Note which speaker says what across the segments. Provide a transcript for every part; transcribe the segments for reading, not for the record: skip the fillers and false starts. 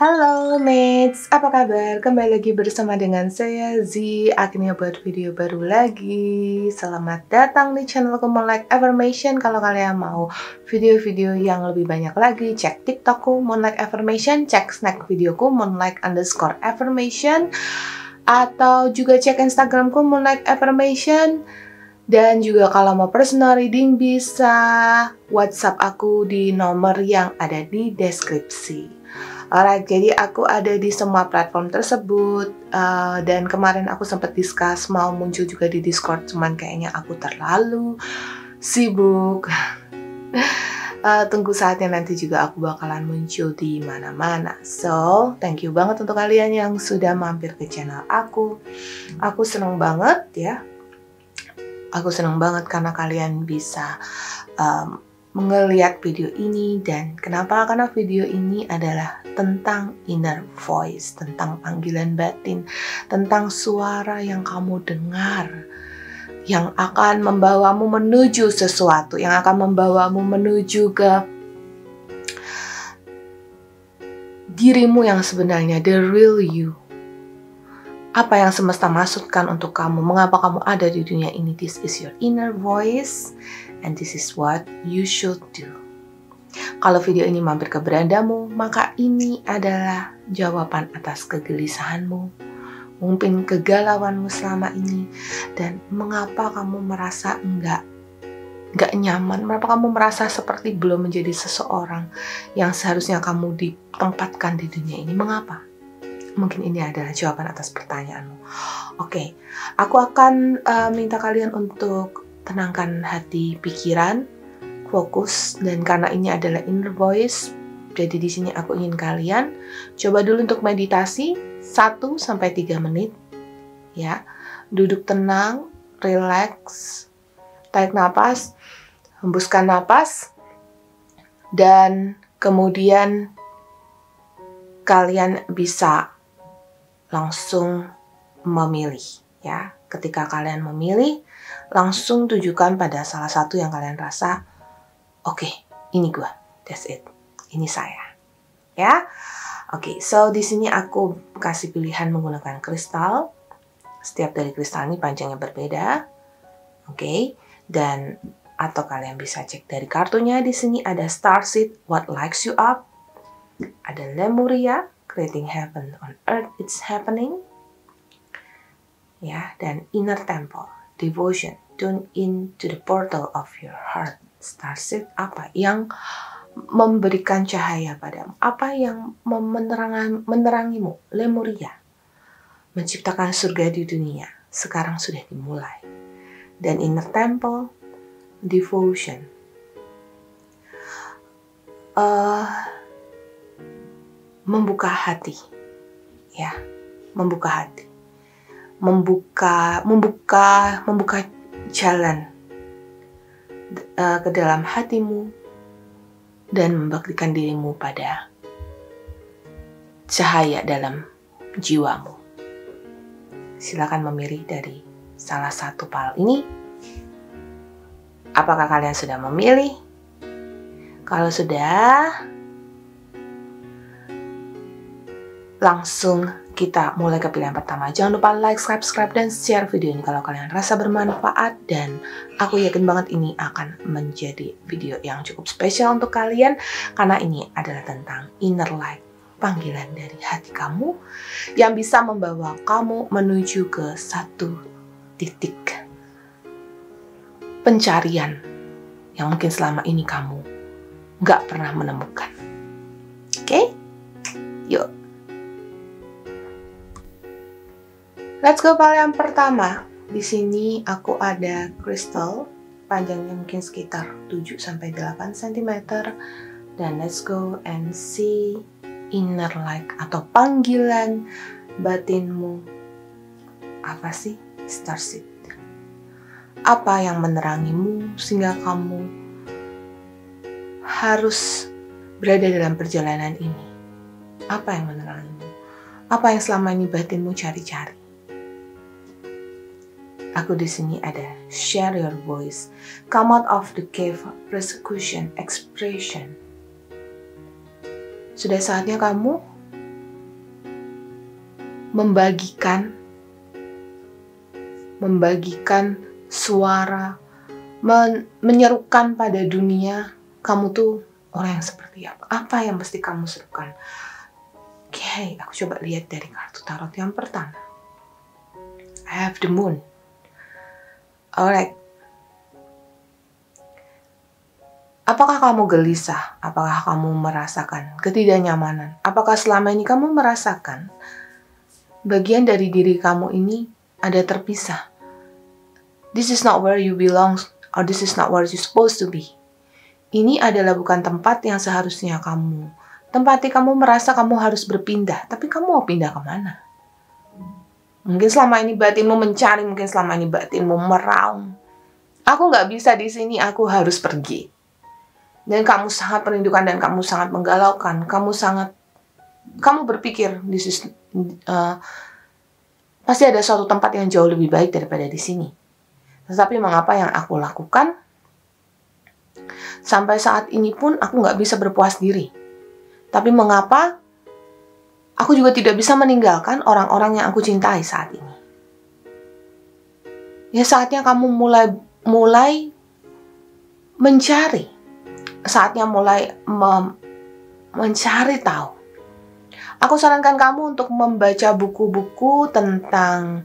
Speaker 1: Halo mates, apa kabar? Kembali lagi bersama dengan saya Z. Akhirnya buat video baru lagi. Selamat datang di channelku Moonlight Affirmation. Kalau kalian mau video-video yang lebih banyak lagi, cek TikTokku Moonlight Affirmation, cek snack videoku Moonlight_Affirmation, atau juga cek Instagramku Moonlight Affirmation. Dan juga kalau mau personal reading bisa WhatsApp aku di nomor yang ada di deskripsi. Alright, jadi aku ada di semua platform tersebut, dan kemarin aku sempat discuss mau muncul juga di Discord, cuman kayaknya aku terlalu sibuk. Tunggu saatnya, nanti juga aku bakalan muncul di mana-mana. So, thank you banget untuk kalian yang sudah mampir ke channel aku. Aku seneng banget ya. Aku seneng banget karena kalian bisa melihat video ini. Dan kenapa? Karena video ini adalah tentang inner voice, tentang panggilan batin, tentang suara yang kamu dengar, yang akan membawamu menuju sesuatu, yang akan membawamu menuju ke dirimu yang sebenarnya, the real you. Apa yang semesta maksudkan untuk kamu, mengapa kamu ada di dunia ini. This is your inner voice and this is what you should do. Kalau video ini mampir ke berandamu, maka ini adalah jawaban atas kegelisahanmu, mungkin kegalauanmu selama ini, dan mengapa kamu merasa enggak nyaman, mengapa kamu merasa seperti belum menjadi seseorang yang seharusnya kamu ditempatkan di dunia ini. Mengapa? Mungkin ini adalah jawaban atas pertanyaanmu. Oke, aku akan minta kalian untuk tenangkan hati, pikiran, fokus, dan karena ini adalah inner voice, jadi di sini aku ingin kalian coba dulu untuk meditasi 1-3 menit, ya. Duduk tenang, relax, tarik napas, hembuskan napas, dan kemudian kalian bisa langsung memilih, ya. Ketika kalian memilih, langsung tujukan pada salah satu yang kalian rasa, oke, ini gue, that's it, ini saya, ya. Oke, so di sini aku kasih pilihan menggunakan kristal. Setiap dari kristal ini panjangnya berbeda, oke. Dan atau kalian bisa cek dari kartunya. Di sini ada Starseed, What Lights You Up, ada Lemuria, Creating Heaven on Earth, It's Happening, ya, dan Inner Temple, Devotion, Tune into the portal of your heart. Starseed, apa yang memberikan cahaya padamu, apa yang menerangimu. Lemuria, menciptakan surga di dunia sekarang sudah dimulai. Dan Inner Temple, Devotion, membuka hati, ya, membuka hati, membuka jalan ke dalam hatimu dan membaktikan dirimu pada cahaya dalam jiwamu. Silakan memilih dari salah satu file ini. Apakah kalian sudah memilih? Kalau sudah, langsung kita mulai ke pilihan pertama. Jangan lupa like, subscribe, dan share video ini kalau kalian rasa bermanfaat. Dan aku yakin banget ini akan menjadi video yang cukup spesial untuk kalian, karena ini adalah tentang inner light, panggilan dari hati kamu yang bisa membawa kamu menuju ke satu titik pencarian yang mungkin selama ini kamu nggak pernah menemukan. Oke? Yuk. Let's go yang pertama. Di sini aku ada kristal, panjangnya mungkin sekitar 7-8 cm. Dan let's go and see inner light atau panggilan batinmu. Apa sih Starseed? Apa yang menerangimu sehingga kamu harus berada dalam perjalanan ini? Apa yang menerangimu? Apa yang selama ini batinmu cari-cari? Aku di sini ada share your voice, come out of the cave, persecution, expression. Sudah saatnya kamu membagikan suara, menyerukan pada dunia kamu tuh orang yang seperti apa. Apa yang mesti kamu serukan? Oke, aku coba lihat dari kartu tarot yang pertama. I have the moon. Alright. Apakah kamu gelisah? Apakah kamu merasakan ketidaknyamanan? Apakah selama ini kamu merasakan bagian dari diri kamu ini ada terpisah? This is not where you belong, or this is not where you're supposed to be. Ini adalah bukan tempat yang seharusnya kamu tempati. Kamu merasa kamu harus berpindah, tapi kamu mau pindah kemana? Mungkin selama ini batinmu mencari, mungkin selama ini batinmu meraung. Aku nggak bisa di sini, aku harus pergi. Dan kamu sangat merindukan dan kamu sangat menggalaukan. Kamu berpikir pasti ada suatu tempat yang jauh lebih baik daripada di sini. Tetapi mengapa yang aku lakukan sampai saat ini pun aku nggak bisa berpuas diri? Tapi mengapa aku juga tidak bisa meninggalkan orang-orang yang aku cintai saat ini? Ya, saatnya kamu mulai mencari. Saatnya mulai mencari tahu. Aku sarankan kamu untuk membaca buku-buku tentang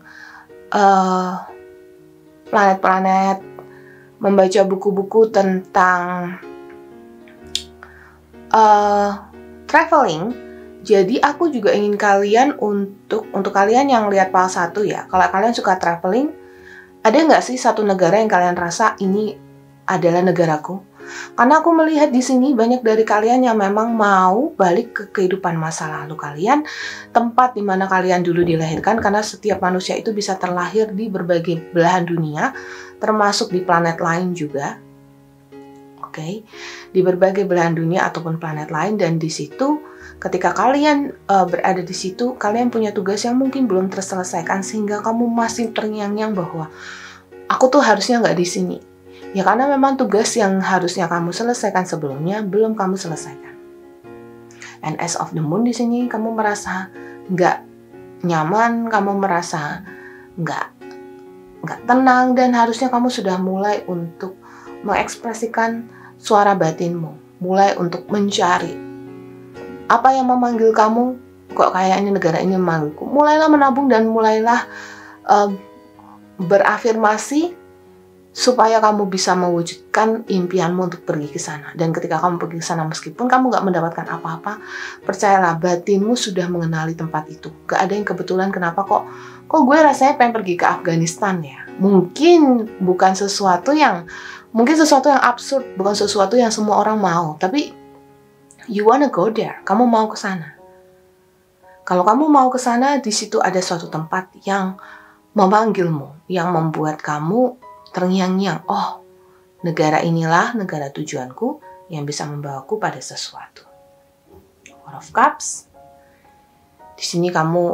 Speaker 1: planet-planet, membaca buku-buku tentang traveling. Jadi aku juga ingin kalian untuk kalian yang lihat PAL 1 ya, kalau kalian suka traveling, ada nggak sih satu negara yang kalian rasa ini adalah negaraku? Karena aku melihat di sini banyak dari kalian yang memang mau balik ke kehidupan masa lalu kalian, tempat di mana kalian dulu dilahirkan, karena setiap manusia itu bisa terlahir di berbagai belahan dunia, termasuk di planet lain juga. Oke, di berbagai belahan dunia ataupun planet lain, dan di situ ketika kalian berada di situ, kalian punya tugas yang mungkin belum terselesaikan sehingga kamu masih terngiang-ngiang bahwa aku tuh harusnya nggak di sini. Ya karena memang tugas yang harusnya kamu selesaikan sebelumnya belum kamu selesaikan. And as of the moon di sini kamu merasa nggak nyaman, kamu merasa nggak tenang, dan harusnya kamu sudah mulai untuk mengekspresikan suara batinmu, mulai untuk mencari apa yang memanggil kamu. Kok kayaknya negara ini memanggilku? Mulailah menabung dan mulailah berafirmasi supaya kamu bisa mewujudkan impianmu untuk pergi ke sana. Dan ketika kamu pergi ke sana, meskipun kamu nggak mendapatkan apa-apa, percayalah batinmu sudah mengenali tempat itu. Gak ada yang kebetulan. Kenapa kok gue rasanya pengen pergi ke Afghanistan ya? Mungkin sesuatu yang absurd, bukan sesuatu yang semua orang mau. Tapi you wanna go there, kamu mau ke sana. Kalau kamu mau ke sana, di situ ada suatu tempat yang memanggilmu, yang membuat kamu terngiang-ngiang. Oh, negara inilah negara tujuanku yang bisa membawaku pada sesuatu. Four of Cups. Di sini kamu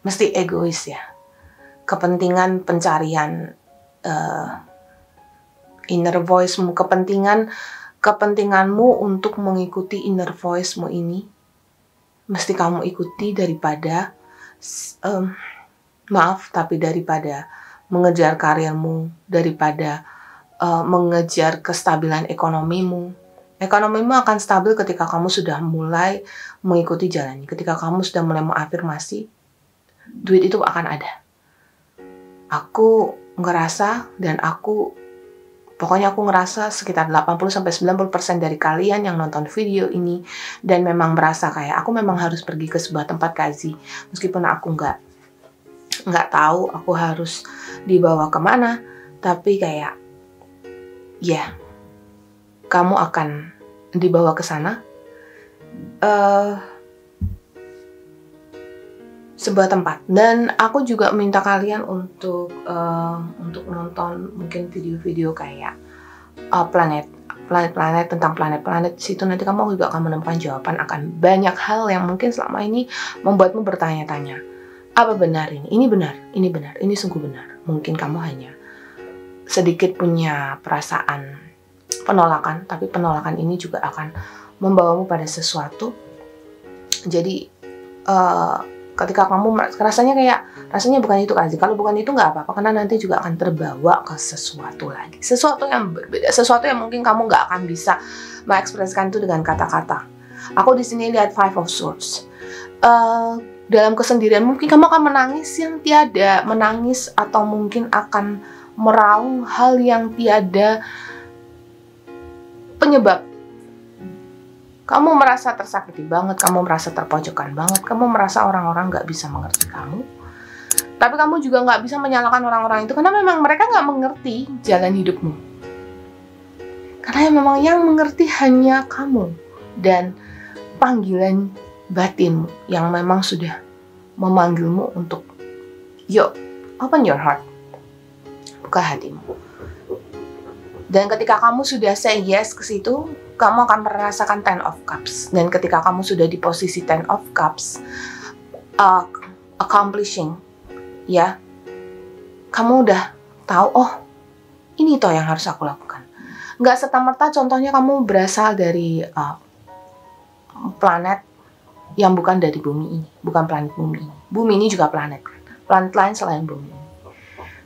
Speaker 1: mesti egois ya. Kepentingan pencarian inner voice-mu, kepentinganmu untuk mengikuti inner voice-mu ini mesti kamu ikuti daripada daripada mengejar karirmu, daripada mengejar kestabilan ekonomimu. Ekonomimu akan stabil ketika kamu sudah mulai mengikuti jalannya. Ketika kamu sudah mulai mengafirmasi, duit itu akan ada. Aku ngerasa Pokoknya aku ngerasa sekitar 80-90% dari kalian yang nonton video ini dan memang merasa kayak aku memang harus pergi ke sebuah tempat kazi. Meskipun aku nggak tahu aku harus dibawa kemana, tapi kayak kamu akan dibawa ke sana. Sebuah tempat. Dan aku juga minta kalian untuk nonton mungkin video-video kayak planet-planet, tentang planet-planet. Di situ nanti kamu juga akan menemukan jawaban akan banyak hal yang mungkin selama ini membuatmu bertanya-tanya. Apa benar ini? Ini benar, ini benar, ini sungguh benar. Mungkin kamu hanya sedikit punya perasaan penolakan, tapi penolakan ini juga akan membawamu pada sesuatu. Jadi ketika kamu rasanya bukan itu aja. Kalau bukan itu nggak apa-apa, karena nanti juga akan terbawa ke sesuatu lagi, sesuatu yang berbeda, sesuatu yang mungkin kamu nggak akan bisa mengekspresikan itu dengan kata-kata. Aku di sini lihat Five of Swords. Dalam kesendirian mungkin kamu akan menangis yang tiada menangis, atau mungkin akan meraung hal yang tiada penyebab. Kamu merasa tersakiti banget, kamu merasa terpojokkan banget, kamu merasa orang-orang gak bisa mengerti kamu. Tapi kamu juga gak bisa menyalahkan orang-orang itu, karena memang mereka gak mengerti jalan hidupmu. Karena memang yang mengerti hanya kamu dan panggilan batinmu yang memang sudah memanggilmu untuk yuk, open your heart, buka hatimu. Dan ketika kamu sudah say yes ke situ, kamu akan merasakan Ten of Cups. Dan ketika kamu sudah di posisi Ten of Cups, accomplishing, ya, kamu udah tahu, oh, ini toh yang harus aku lakukan. Nggak serta-merta contohnya kamu berasal dari planet yang bukan dari bumi ini, bukan planet bumi ini. Bumi ini juga planet lain selain bumi ini.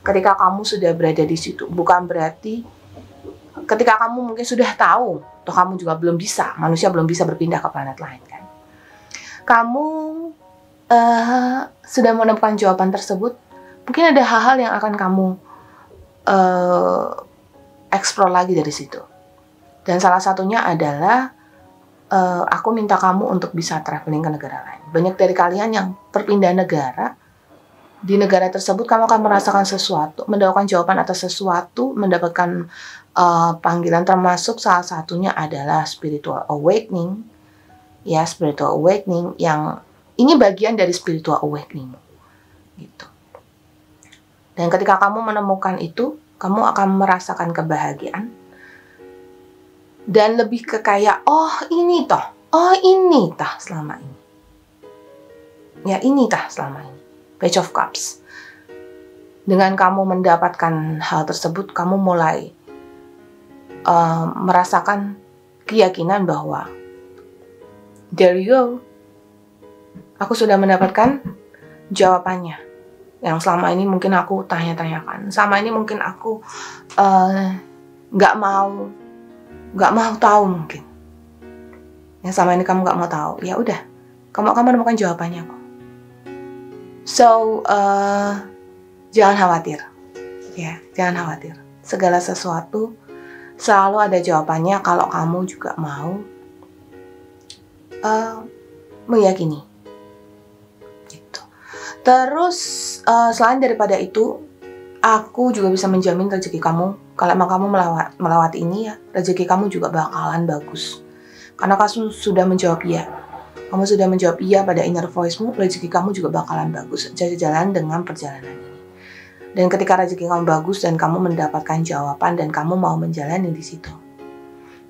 Speaker 1: Ketika kamu sudah berada di situ, bukan berarti ketika kamu mungkin sudah tahu, toh kamu juga belum bisa, manusia belum bisa berpindah ke planet lain kan. Kamu sudah menemukan jawaban tersebut, mungkin ada hal-hal yang akan kamu explore lagi dari situ. Dan salah satunya adalah aku minta kamu untuk bisa traveling ke negara lain. Banyak dari kalian yang berpindah negara. Di negara tersebut kamu akan merasakan sesuatu, mendapatkan jawaban atas sesuatu, mendapatkan panggilan, termasuk salah satunya adalah spiritual awakening. Ya, spiritual awakening yang ini bagian dari spiritual awakening gitu. Dan ketika kamu menemukan itu, kamu akan merasakan kebahagiaan dan lebih ke kayak oh ini tah selama ini. Ya, ini tah selama ini. Page of Cups. Dengan kamu mendapatkan hal tersebut, kamu mulai merasakan keyakinan bahwa there you go. Aku sudah mendapatkan jawabannya. Yang selama ini mungkin aku tanya-tanyakan. Selama ini mungkin aku nggak mau tahu mungkin. Yang selama ini kamu nggak mau tahu. Ya udah, kamu akan menemukan jawabannya kok. So, jangan khawatir, ya, jangan khawatir. Segala sesuatu selalu ada jawabannya kalau kamu juga mau meyakini. Gitu. Terus, selain daripada itu, aku juga bisa menjamin rezeki kamu. Kalau emang kamu melewati ini ya, rezeki kamu juga bakalan bagus. Karena kamu sudah menjawab iya. Kamu sudah menjawab iya pada inner voice-mu, rezeki kamu juga bakalan bagus. Jalan dengan perjalanan ini. Dan ketika rezeki kamu bagus dan kamu mendapatkan jawaban dan kamu mau menjalani di situ,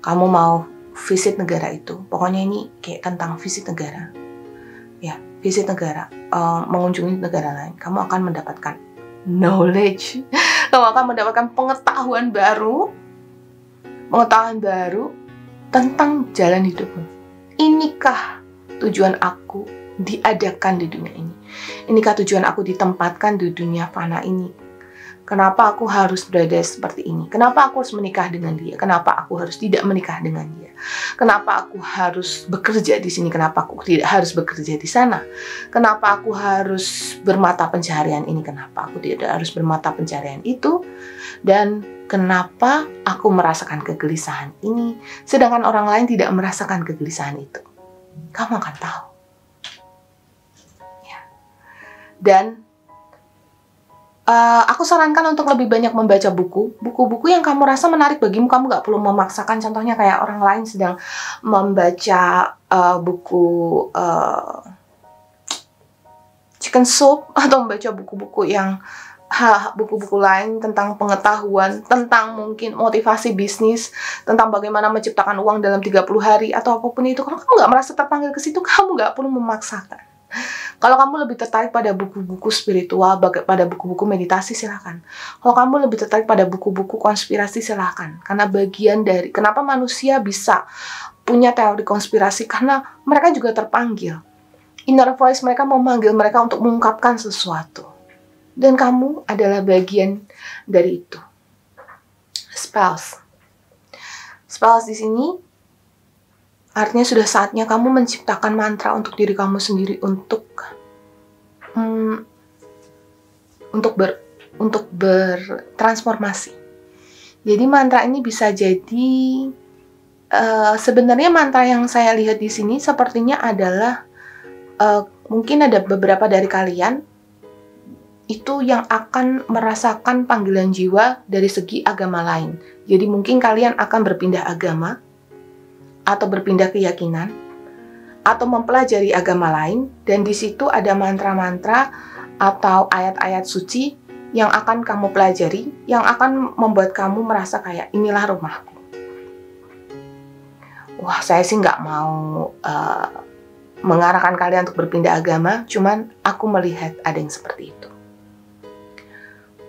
Speaker 1: kamu mau visit negara itu. Pokoknya ini kayak tentang visit negara. Ya, visit negara, mengunjungi negara lain. Kamu akan mendapatkan knowledge. Kamu akan mendapatkan pengetahuan baru tentang jalan hidupmu. Inikah tujuan aku diadakan di dunia ini? Inikah tujuan aku ditempatkan di dunia fana ini? Kenapa aku harus berada seperti ini? Kenapa aku harus menikah dengan dia? Kenapa aku harus tidak menikah dengan dia? Kenapa aku harus bekerja di sini? Kenapa aku tidak harus bekerja di sana? Kenapa aku harus bermata pencaharian ini? Kenapa aku tidak harus bermata pencaharian itu? Dan kenapa aku merasakan kegelisahan ini, sedangkan orang lain tidak merasakan kegelisahan itu? Kamu akan tahu. Ya. Dan aku sarankan untuk lebih banyak membaca buku-buku yang kamu rasa menarik bagimu. Kamu gak perlu memaksakan. Contohnya kayak orang lain sedang membaca buku chicken soup, atau membaca buku-buku yang buku-buku lain tentang pengetahuan, tentang mungkin motivasi bisnis, tentang bagaimana menciptakan uang dalam 30 hari atau apapun itu. Kalau kamu nggak merasa terpanggil ke situ, kamu nggak perlu memaksakan. Kalau kamu lebih tertarik pada buku-buku spiritual, pada buku-buku meditasi, silahkan. Kalau kamu lebih tertarik pada buku-buku konspirasi, silahkan. Karena bagian dari kenapa manusia bisa punya teori konspirasi, karena mereka juga terpanggil. Inner voice mereka memanggil mereka untuk mengungkapkan sesuatu. Dan kamu adalah bagian dari itu. Spells. Spells di sini artinya sudah saatnya kamu menciptakan mantra untuk diri kamu sendiri untuk bertransformasi. Jadi mantra ini bisa jadi sebenarnya mantra yang saya lihat di sini sepertinya adalah mungkin ada beberapa dari kalian itu yang akan merasakan panggilan jiwa dari segi agama lain. Jadi mungkin kalian akan berpindah agama atau berpindah keyakinan, atau mempelajari agama lain, dan di situ ada mantra-mantra atau ayat-ayat suci yang akan kamu pelajari, yang akan membuat kamu merasa kayak inilah rumahku. Wah, saya sih nggak mau mengarahkan kalian untuk berpindah agama, cuman aku melihat ada yang seperti itu.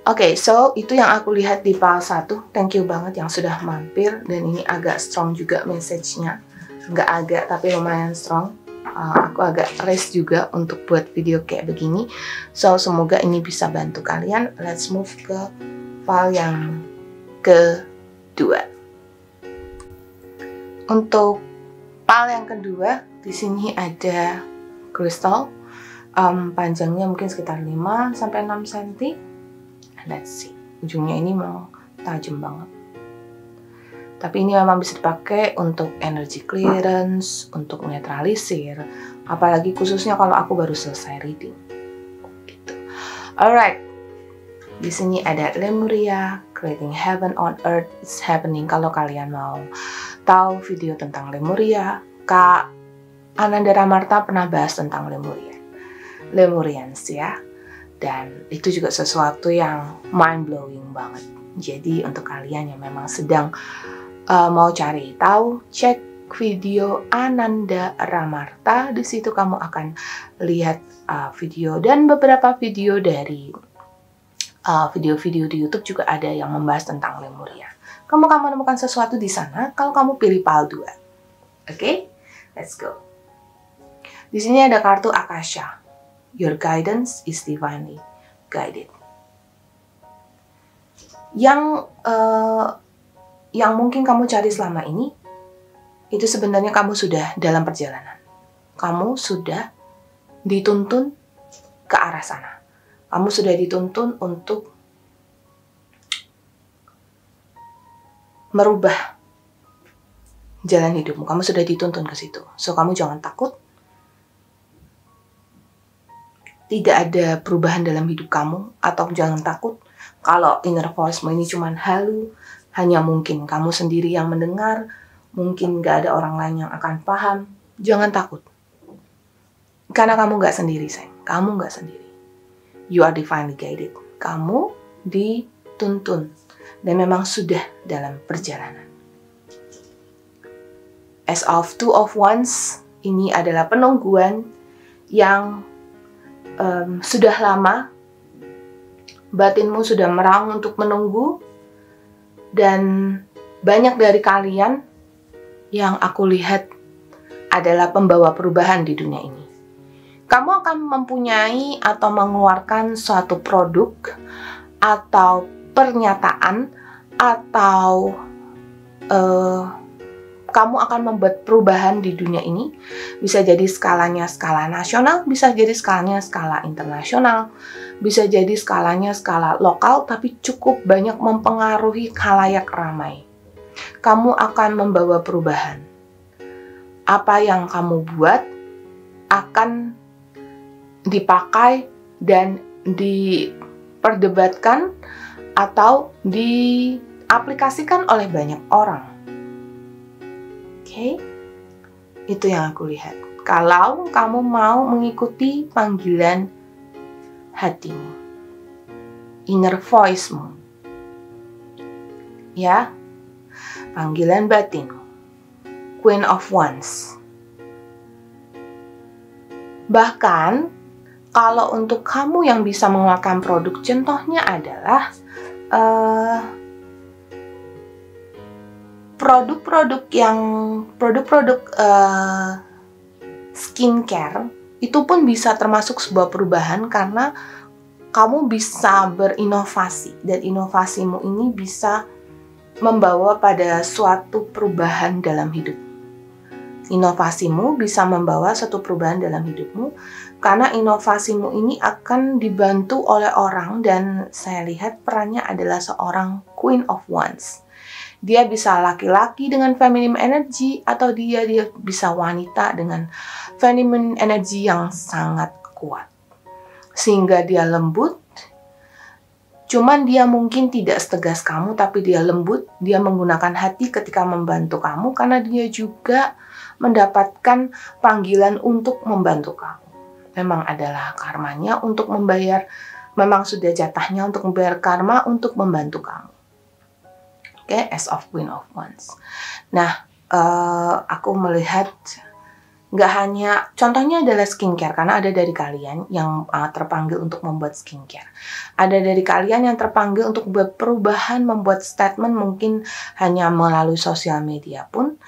Speaker 1: Oke, so itu yang aku lihat di PAL 1. Thank you banget yang sudah mampir. Dan ini agak strong juga message-nya. Nggak agak, tapi lumayan strong. Aku agak race juga untuk buat video kayak begini. So, semoga ini bisa bantu kalian. Let's move ke PAL yang kedua. Untuk PAL yang kedua, di sini ada kristal. Panjangnya mungkin sekitar 5-6 cm. Let's see, ujungnya ini memang tajam banget. Tapi ini memang bisa dipakai untuk energy clearance, untuk netralisir, apalagi khususnya kalau aku baru selesai reading. Gitu. Alright, di sini ada Lemuria, Creating Heaven on Earth is Happening. Kalau kalian mau tahu video tentang Lemuria, Kak Ananda Ramarta pernah bahas tentang Lemurians ya. Dan itu juga sesuatu yang mind-blowing banget. Jadi untuk kalian yang memang sedang mau cari tahu, cek video Ananda Ramarta. Di situ kamu akan lihat video dan beberapa video dari video-video di YouTube juga ada yang membahas tentang Lemuria. Kamu akan menemukan sesuatu di sana kalau kamu pilih PAL 2. Oke? Let's go. Di sini ada kartu Akasha. Your guidance is divinely guided. Yang mungkin kamu cari selama ini, itu sebenarnya kamu sudah dalam perjalanan. Kamu sudah dituntun ke arah sana. Kamu sudah dituntun untuk merubah jalan hidupmu. Kamu sudah dituntun ke situ. So, kamu jangan takut. Tidak ada perubahan dalam hidup kamu, atau jangan takut kalau inner voice-mu ini cuma halu, hanya mungkin kamu sendiri yang mendengar, mungkin gak ada orang lain yang akan paham. Jangan takut. Karena kamu gak sendiri, sayang. Kamu gak sendiri. You are divinely guided. Kamu dituntun. Dan memang sudah dalam perjalanan. As of Two of Wands, ini adalah penungguan yang sudah lama. Batinmu sudah meraung untuk menunggu. Dan banyak dari kalian yang aku lihat adalah pembawa perubahan di dunia ini. Kamu akan mempunyai atau mengeluarkan suatu produk atau pernyataan atau kamu akan membuat perubahan di dunia ini. Bisa jadi skalanya skala nasional, bisa jadi skalanya skala internasional, bisa jadi skalanya skala lokal, tapi cukup banyak mempengaruhi khalayak ramai. Kamu akan membawa perubahan. Apa yang kamu buat akan dipakai dan diperdebatkan atau diaplikasikan oleh banyak orang. Oke, itu yang aku lihat. Kalau kamu mau mengikuti panggilan hatimu, inner voice-mu, ya, panggilan batin, Queen of Wands. Bahkan Kalau untuk kamu yang bisa mengeluarkan produk, contohnya adalah produk-produk skincare itu pun bisa termasuk sebuah perubahan karena kamu bisa berinovasi dan inovasimu ini bisa membawa pada suatu perubahan dalam hidup. Inovasimu bisa membawa suatu perubahan dalam hidupmu karena inovasimu ini akan dibantu oleh orang, dan saya lihat perannya adalah seorang Queen of Wands. Dia bisa laki-laki dengan feminine energy atau dia bisa wanita dengan feminine energy yang sangat kuat. Sehingga dia lembut, cuman dia mungkin tidak setegas kamu, tapi dia lembut, dia menggunakan hati ketika membantu kamu karena dia juga mendapatkan panggilan untuk membantu kamu. Memang adalah karmanya untuk membayar, memang sudah jatahnya untuk membayar karma untuk membantu kamu. Oke, As of Queen of Wands. Nah, aku melihat nggak hanya, contohnya adalah skincare, karena ada dari kalian yang terpanggil untuk membuat skincare. Ada dari kalian yang terpanggil untuk membuat perubahan, membuat statement mungkin hanya melalui sosial media pun.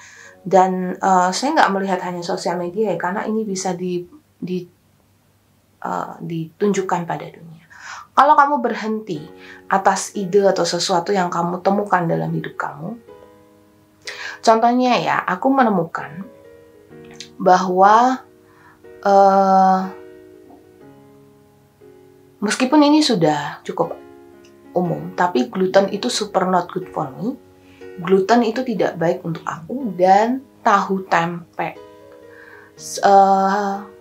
Speaker 1: Dan saya nggak melihat hanya sosial media ya, karena ini bisa ditunjukkan pada dunia. Kalau kamu berhenti atas ide atau sesuatu yang kamu temukan dalam hidup kamu, contohnya ya, aku menemukan bahwa meskipun ini sudah cukup umum, tapi gluten itu super not good for me. Gluten itu tidak baik untuk aku, dan tahu tempe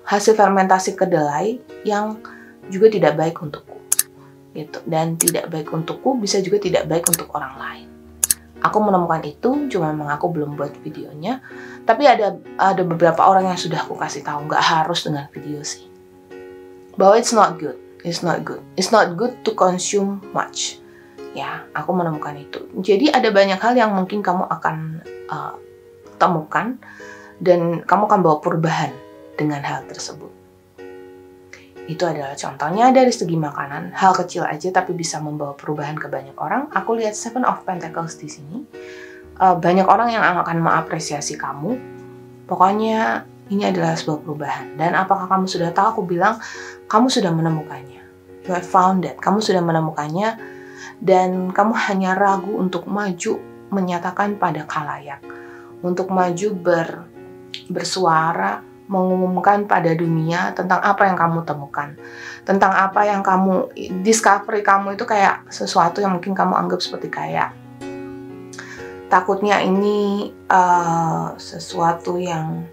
Speaker 1: hasil fermentasi kedelai yang juga tidak baik untukku. Gitu. Dan tidak baik untukku bisa juga tidak baik untuk orang lain. Aku menemukan itu, cuma memang aku belum buat videonya. Tapi ada beberapa orang yang sudah aku kasih tahu, nggak harus dengan video sih, bahwa it's not good, it's not good to consume much. Ya, aku menemukan itu. Jadi ada banyak hal yang mungkin kamu akan temukan dan kamu akan bawa perubahan dengan hal tersebut. Itu adalah contohnya dari segi makanan, hal kecil aja tapi bisa membawa perubahan ke banyak orang. Aku lihat Seven of Pentacles di sini. Banyak orang yang akan mengapresiasi kamu. Pokoknya ini adalah sebuah perubahan. Dan apakah kamu sudah tahu? Aku bilang kamu sudah menemukannya. You have found it. Kamu sudah menemukannya dan kamu hanya ragu untuk maju menyatakan pada khalayak, untuk maju bersuara, mengumumkan pada dunia tentang apa yang kamu temukan, tentang apa yang kamu discovery kamu itu kayak sesuatu yang mungkin kamu anggap seperti kayak takutnya ini sesuatu yang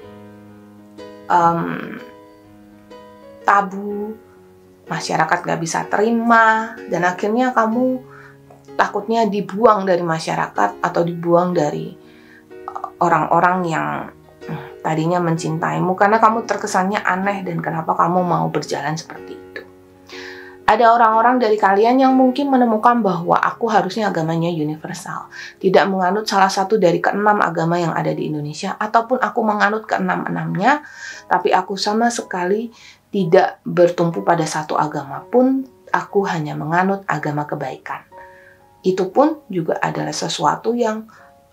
Speaker 1: tabu, masyarakat gak bisa terima, dan akhirnya kamu takutnya dibuang dari masyarakat atau dibuang dari orang-orang yang tadinya mencintaimu karena kamu terkesannya aneh dan kenapa kamu mau berjalan seperti itu. Ada orang-orang dari kalian yang mungkin menemukan bahwa aku harusnya agamanya universal, tidak menganut salah satu dari keenam agama yang ada di Indonesia, ataupun aku menganut keenam-enamnya, tapi aku sama sekali tidak bertumpu pada satu agama pun, aku hanya menganut agama kebaikan. Itu pun juga adalah sesuatu yang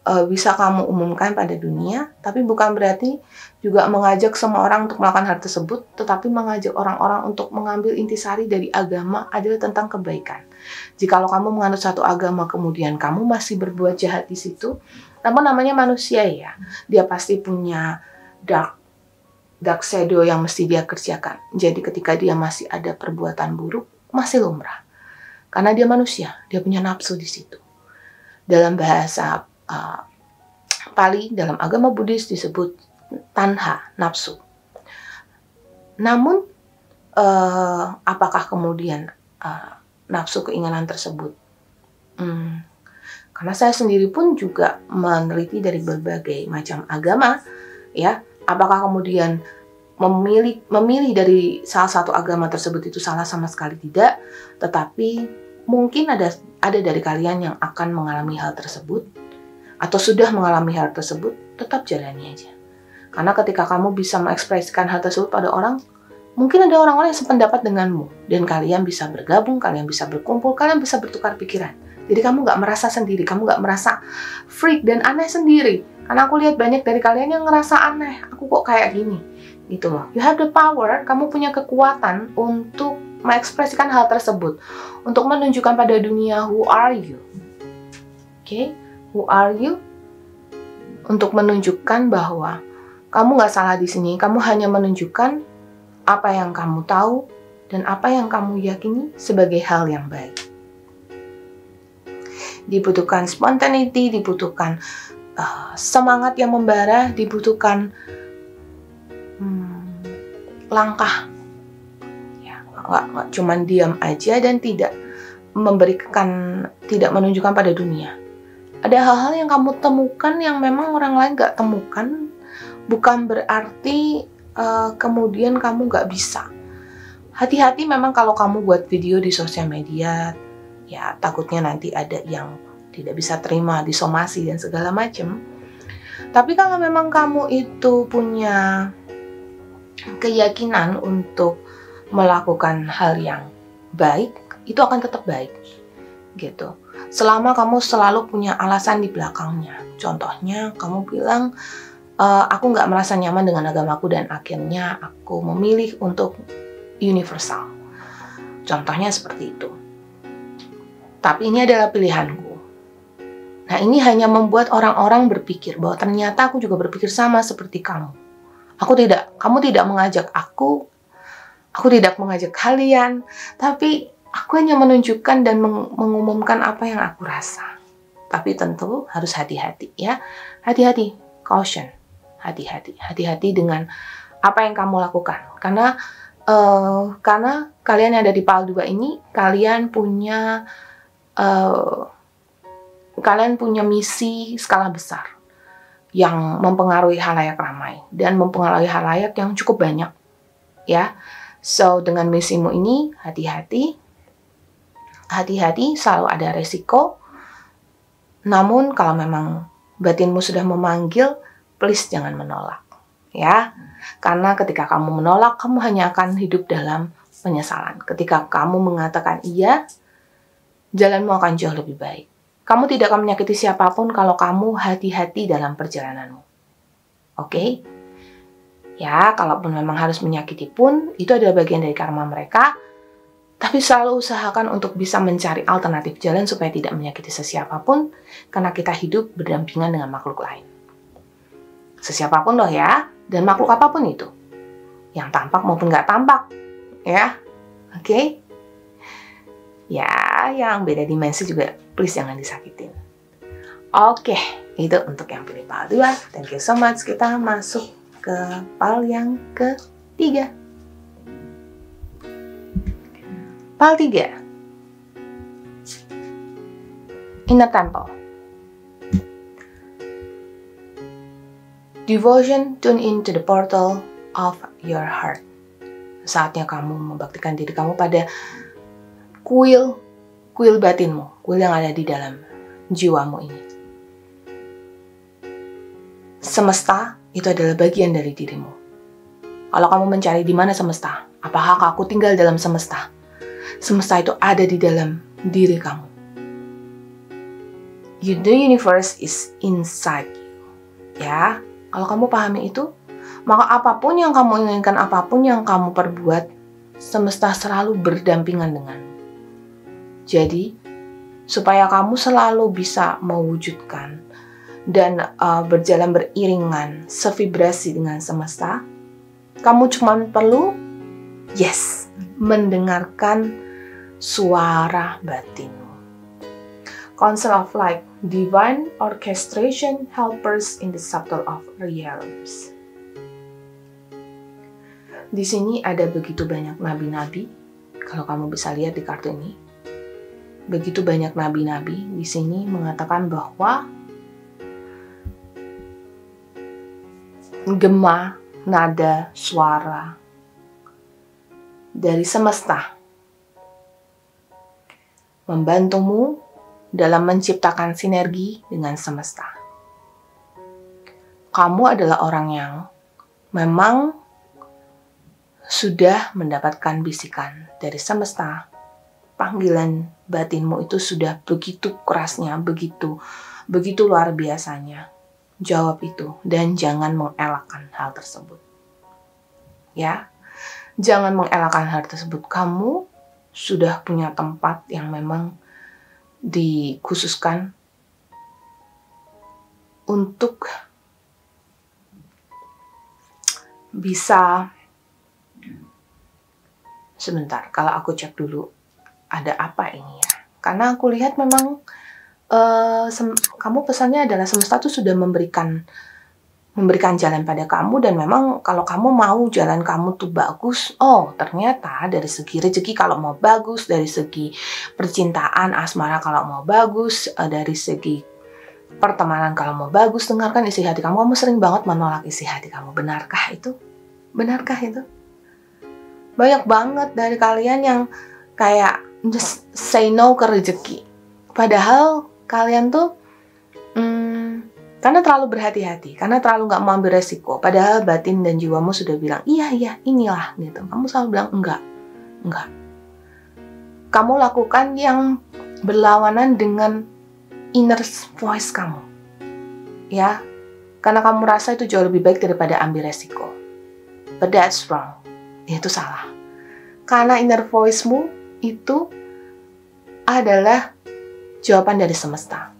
Speaker 1: bisa kamu umumkan pada dunia, tapi bukan berarti juga mengajak semua orang untuk melakukan hal tersebut, tetapi mengajak orang-orang untuk mengambil intisari dari agama adalah tentang kebaikan. Jikalau kamu menganut satu agama kemudian kamu masih berbuat jahat di situ, namun namanya manusia ya, dia pasti punya dark shadow yang mesti dia kerjakan. Jadi ketika dia masih ada perbuatan buruk, masih lumrah. Karena dia manusia, dia punya nafsu di situ. Dalam bahasa Pali, dalam agama Buddhis disebut tanha, nafsu. Namun, apakah kemudian nafsu keinginan tersebut? Karena saya sendiri pun juga meneliti dari berbagai macam agama, ya. Apakah kemudian memilih dari salah satu agama tersebut itu salah? Sama sekali tidak. Tetapi mungkin ada dari kalian yang akan mengalami hal tersebut, atau sudah mengalami hal tersebut, tetap jalani aja. Karena ketika kamu bisa mengekspresikan hal tersebut pada orang, Mungkin ada orang-orang yang sependapat denganmu, dan kalian bisa bergabung, kalian bisa berkumpul, kalian bisa bertukar pikiran. Jadi kamu nggak merasa sendiri, kamu nggak merasa freak dan aneh sendiri. Karena aku lihat banyak dari kalian yang ngerasa aneh, aku kok kayak gini, gitu loh. You have the power, kamu punya kekuatan untuk mengekspresikan hal tersebut, untuk menunjukkan pada dunia who are you. Oke, who are you? Untuk menunjukkan bahwa kamu nggak salah di sini, kamu hanya menunjukkan apa yang kamu tahu dan apa yang kamu yakini sebagai hal yang baik. Dibutuhkan spontaneity, dibutuhkan semangat yang membara, dibutuhkan langkah. Ya, nggak cuman diam aja dan tidak menunjukkan pada dunia. Ada hal-hal yang kamu temukan yang memang orang lain nggak temukan, bukan berarti kemudian kamu nggak bisa. Hati-hati memang kalau kamu buat video di sosial media, ya takutnya nanti ada yang tidak bisa terima, disomasi dan segala macam. Tapi kalau memang kamu itu punya keyakinan untuk melakukan hal yang baik, itu akan tetap baik, gitu. Selama kamu selalu punya alasan di belakangnya. Contohnya, kamu bilang, aku nggak merasa nyaman dengan agamaku dan akhirnya aku memilih untuk universal. Contohnya seperti itu. Tapi ini adalah pilihanku. Nah, ini hanya membuat orang-orang berpikir bahwa ternyata aku juga berpikir sama seperti kamu. Kamu tidak mengajak aku tidak mengajak kalian, tapi aku hanya menunjukkan dan mengumumkan apa yang aku rasa. Tapi tentu harus hati-hati ya. Hati-hati, caution. Hati-hati dengan apa yang kamu lakukan, karena kalian yang ada di PAL 2 ini kalian punya misi skala besar yang mempengaruhi halayak ramai dan mempengaruhi halayak yang cukup banyak ya. So dengan misimu ini hati-hati, selalu ada resiko. Namun kalau memang batinmu sudah memanggil, please jangan menolak, ya. Karena ketika kamu menolak, kamu hanya akan hidup dalam penyesalan. Ketika kamu mengatakan iya, jalanmu akan jauh lebih baik. Kamu tidak akan menyakiti siapapun kalau kamu hati-hati dalam perjalananmu. Oke? Ya, kalaupun memang harus menyakiti pun, itu adalah bagian dari karma mereka. Tapi selalu usahakan untuk bisa mencari alternatif jalan supaya tidak menyakiti sesiapapun, karena kita hidup berdampingan dengan makhluk lain. Sesiapapun loh ya, dan makhluk apapun itu, yang tampak maupun nggak tampak, ya, oke? Ya, yang beda dimensi juga please jangan disakitin. Oke, itu untuk yang pilih PAL 2. Thank you so much. Kita masuk ke PAL yang ketiga. PAL 3. Inner Temple. Devotion, tune into the portal of your heart. Saatnya kamu membaktikan diri kamu pada kuil batinmu, kuil yang ada di dalam jiwamu ini. Semesta itu adalah bagian dari dirimu. Kalau kamu mencari di mana semesta, apakah aku tinggal dalam semesta? Semesta itu ada di dalam diri kamu. The universe is inside you. Ya. Kalau kamu pahami itu, maka apapun yang kamu inginkan, apapun yang kamu perbuat, semesta selalu berdampingan denganmu. Jadi, supaya kamu selalu bisa mewujudkan dan berjalan beriringan, sevibrasi dengan semesta, kamu cuma perlu, mendengarkan suara batinmu. Council of Light, Divine Orchestration Helpers in the Subtle of Realms. Di sini ada begitu banyak nabi-nabi. Kalau kamu bisa lihat di kartu ini, begitu banyak nabi-nabi di sini mengatakan bahwa gema, nada, suara dari semesta membantumu dalam menciptakan sinergi dengan semesta. Kamu adalah orang yang memang sudah mendapatkan bisikan dari semesta. Panggilan batinmu itu sudah begitu kerasnya, begitu luar biasanya. Jawab itu dan jangan mengelakkan hal tersebut. Ya, jangan mengelakkan hal tersebut. Kamu sudah punya tempat yang memang dikhususkan untuk bisa. Sebentar, kalau aku cek dulu ada apa ini ya. Karena aku lihat memang kamu pesannya adalah semesta tuh sudah memberikan jalan pada kamu, dan memang kalau kamu mau jalan kamu tuh bagus, oh ternyata dari segi rezeki kalau mau bagus, dari segi percintaan asmara kalau mau bagus, dari segi pertemanan kalau mau bagus, dengarkan isi hati kamu. Kamu sering banget menolak isi hati kamu. Benarkah itu? Benarkah itu? Banyak banget dari kalian yang kayak just say no ke rezeki. Padahal kalian tuh karena terlalu berhati-hati, karena terlalu gak mau ambil resiko. Padahal batin dan jiwamu sudah bilang, iya inilah gitu. Kamu selalu bilang enggak. Kamu lakukan yang berlawanan dengan inner voice kamu. Ya, karena kamu rasa itu jauh lebih baik daripada ambil resiko. But that's wrong. Itu salah. Karena inner voice-mu itu adalah jawaban dari semesta.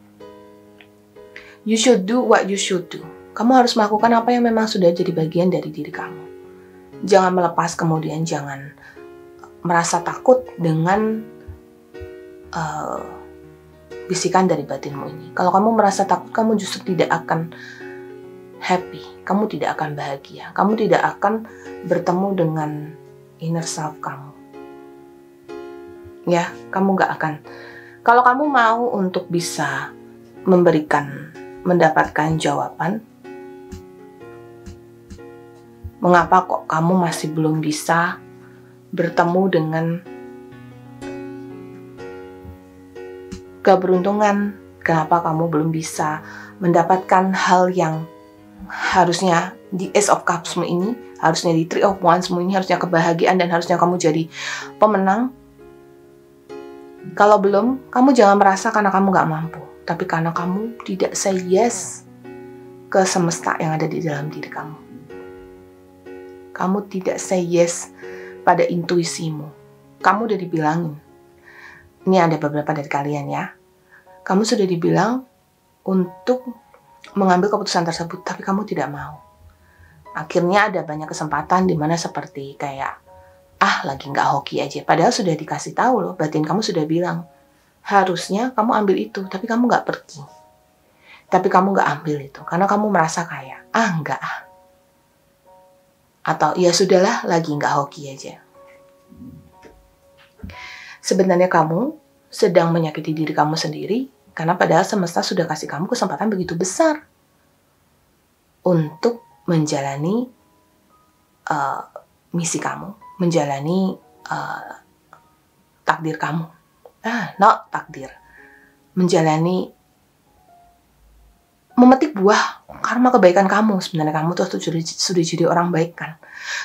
Speaker 1: You should do what you should do. Kamu harus melakukan apa yang memang sudah jadi bagian dari diri kamu. Jangan melepas, kemudian jangan merasa takut dengan bisikan dari batinmu ini. Kalau kamu merasa takut, kamu justru tidak akan happy. Kamu tidak akan bahagia. Kamu tidak akan bertemu dengan inner self kamu. Ya, kamu gak akan. Kalau kamu mau untuk bisa mendapatkan jawaban, mengapa kok kamu masih belum bisa bertemu dengan keberuntungan? Kenapa kamu belum bisa mendapatkan hal yang harusnya di Ace of Cups-mu ini, harusnya di Three of Wands-mu ini, harusnya kebahagiaan dan harusnya kamu jadi pemenang? Kalau belum, kamu jangan merasa karena kamu gak mampu, tapi karena kamu tidak say yes ke semesta yang ada di dalam diri kamu. Kamu tidak say yes pada intuisimu. Kamu udah dibilangin. Ini ada beberapa dari kalian ya. Kamu sudah dibilang untuk mengambil keputusan tersebut, tapi kamu tidak mau. Akhirnya ada banyak kesempatan di mana seperti kayak, lagi nggak hoki aja. Padahal sudah dikasih tahu loh, batin kamu sudah bilang, harusnya kamu ambil itu, tapi kamu nggak pergi. Tapi kamu nggak ambil itu, karena kamu merasa kayak, enggak. Atau, ya sudahlah, lagi nggak hoki aja. Sebenarnya kamu sedang menyakiti diri kamu sendiri, karena padahal semesta sudah kasih kamu kesempatan begitu besar untuk menjalani misi kamu, menjalani takdir kamu. Not takdir. Menjalani, memetik buah karma kebaikan kamu. Sebenarnya kamu tuh sudah jadi orang baik kan.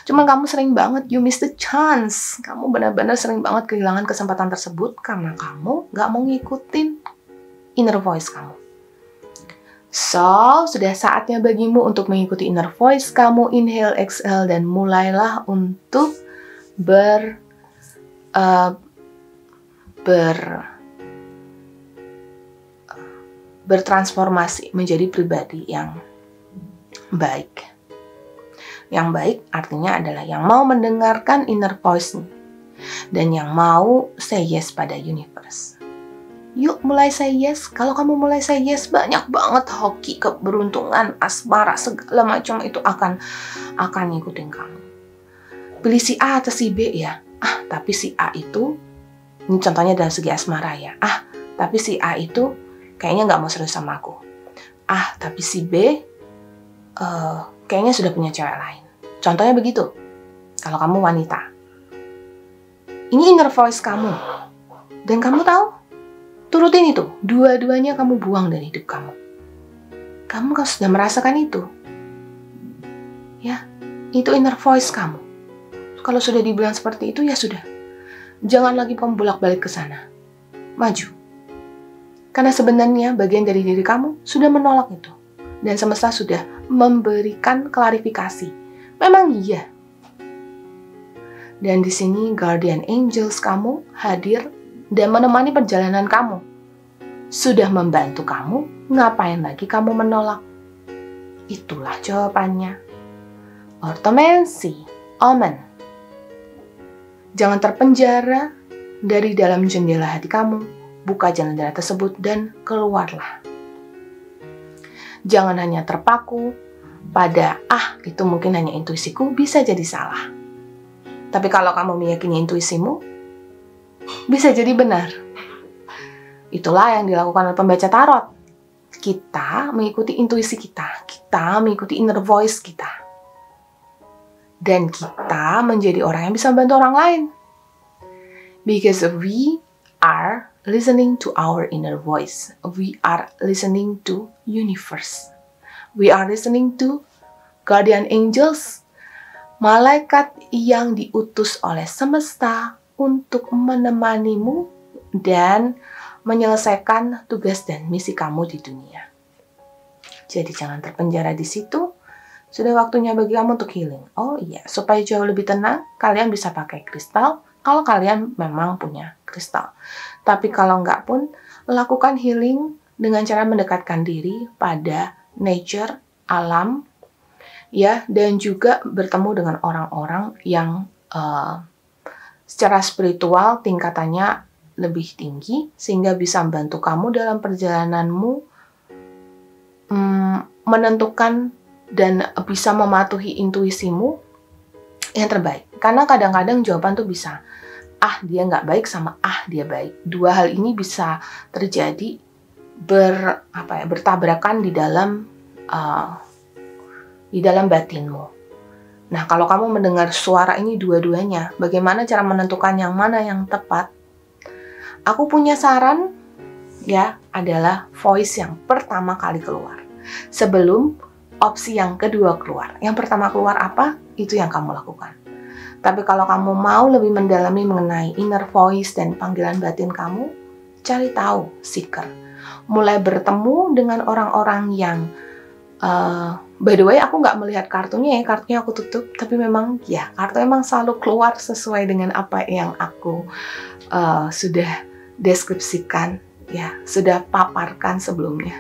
Speaker 1: Cuma kamu sering banget, you miss the chance. Kamu benar-benar sering banget kehilangan kesempatan tersebut karena kamu gak mau ngikutin inner voice kamu. So, sudah saatnya bagimu untuk mengikuti inner voice kamu. Inhale, exhale, dan mulailah untuk bertransformasi menjadi pribadi yang baik. Yang baik artinya adalah yang mau mendengarkan inner voice dan yang mau say yes pada universe. Yuk mulai say yes. Kalau kamu mulai say yes, banyak banget hoki, keberuntungan, asmara, segala macam itu akan ngikutin kamu. Pilih si A atau si B ya. Tapi si A itu, ini contohnya dalam segi asmara ya. Tapi si A itu kayaknya gak mau serius sama aku. Tapi si B kayaknya sudah punya cewek lain. Contohnya begitu. Kalau kamu wanita. Ini inner voice kamu. Dan kamu tahu, turutin itu. Dua-duanya kamu buang dari hidup kamu. Kamu sudah merasakan itu. Ya, itu inner voice kamu. Kalau sudah dibilang seperti itu, ya sudah. Jangan lagi kamu bolak-balik ke sana. Maju. Karena sebenarnya bagian dari diri kamu sudah menolak itu. Dan semesta sudah memberikan klarifikasi. Memang iya. Dan di sini guardian angels kamu hadir dan menemani perjalanan kamu. Sudah membantu kamu, ngapain lagi kamu menolak? Itulah jawabannya. Ortomancy, omen. Jangan terpenjara dari dalam jendela hati kamu. Buka jendela tersebut dan keluarlah. Jangan hanya terpaku pada, itu mungkin hanya intuisiku, bisa jadi salah. Tapi kalau kamu meyakini intuisimu, bisa jadi benar. Itulah yang dilakukan oleh pembaca tarot. Kita mengikuti intuisi kita. Kita mengikuti inner voice kita. Dan kita menjadi orang yang bisa membantu orang lain. Because we are listening to our inner voice. We are listening to universe. We are listening to guardian angels. Malaikat yang diutus oleh semesta untuk menemanimu dan menyelesaikan tugas dan misi kamu di dunia. Jadi jangan terpenjara di situ. Sudah waktunya bagi kamu untuk healing. Oh iya, supaya jauh lebih tenang, kalian bisa pakai kristal kalau kalian memang punya kristal. Tapi kalau enggak pun, lakukan healing dengan cara mendekatkan diri pada nature, alam, ya, dan juga bertemu dengan orang-orang yang secara spiritual tingkatannya lebih tinggi, sehingga bisa membantu kamu dalam perjalananmu menentukan dan bisa mematuhi intuisimu yang terbaik. Karena kadang-kadang jawaban tuh bisa, dia nggak baik sama dia baik. Dua hal ini bisa terjadi bertabrakan di dalam batinmu. Nah, kalau kamu mendengar suara ini dua-duanya, bagaimana cara menentukan yang mana yang tepat? Aku punya saran, ya, adalah voice yang pertama kali keluar. Sebelum opsi yang kedua keluar. Yang pertama keluar apa? Itu yang kamu lakukan. Tapi kalau kamu mau lebih mendalami mengenai inner voice dan panggilan batin kamu, cari tahu, seeker. Mulai bertemu dengan orang-orang yang by the way, aku nggak melihat kartunya aku tutup, tapi memang ya, kartu emang selalu keluar sesuai dengan apa yang aku sudah deskripsikan, ya, sudah paparkan sebelumnya.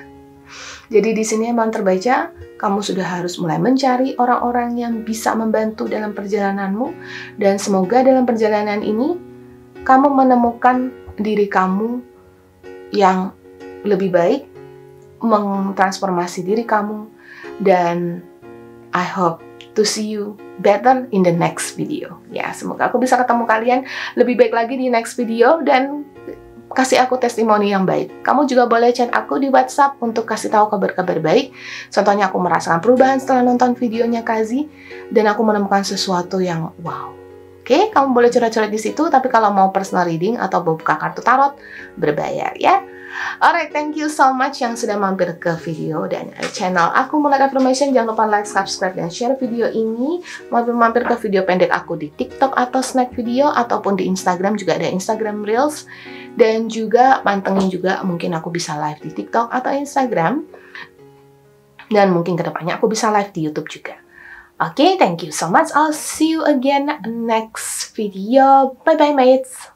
Speaker 1: Jadi di sini emang terbaca, kamu sudah harus mulai mencari orang-orang yang bisa membantu dalam perjalananmu, dan semoga dalam perjalanan ini kamu menemukan diri kamu yang lebih baik, mentransformasi diri kamu, dan I hope to see you better in the next video. Ya, semoga aku bisa ketemu kalian lebih baik lagi di next video dan kasih aku testimoni yang baik. Kamu juga boleh chat aku di WhatsApp untuk kasih tahu kabar-kabar baik. Contohnya aku merasakan perubahan setelah nonton videonya Kazi dan aku menemukan sesuatu yang wow. Oke, kamu boleh curhat-curhat di situ, tapi kalau mau personal reading atau buka kartu tarot, berbayar ya. Alright, thank you so much yang sudah mampir ke video dan channel aku Mulai Affirmation. Jangan lupa like, subscribe, dan share video ini. Mampir ke video pendek aku di TikTok atau snack video, ataupun di Instagram juga ada Instagram Reels. Dan juga pantengin juga, mungkin aku bisa live di TikTok atau Instagram. Dan mungkin kedepannya aku bisa live di YouTube juga. Oke, thank you so much. I'll see you again next video. Bye-bye, mates.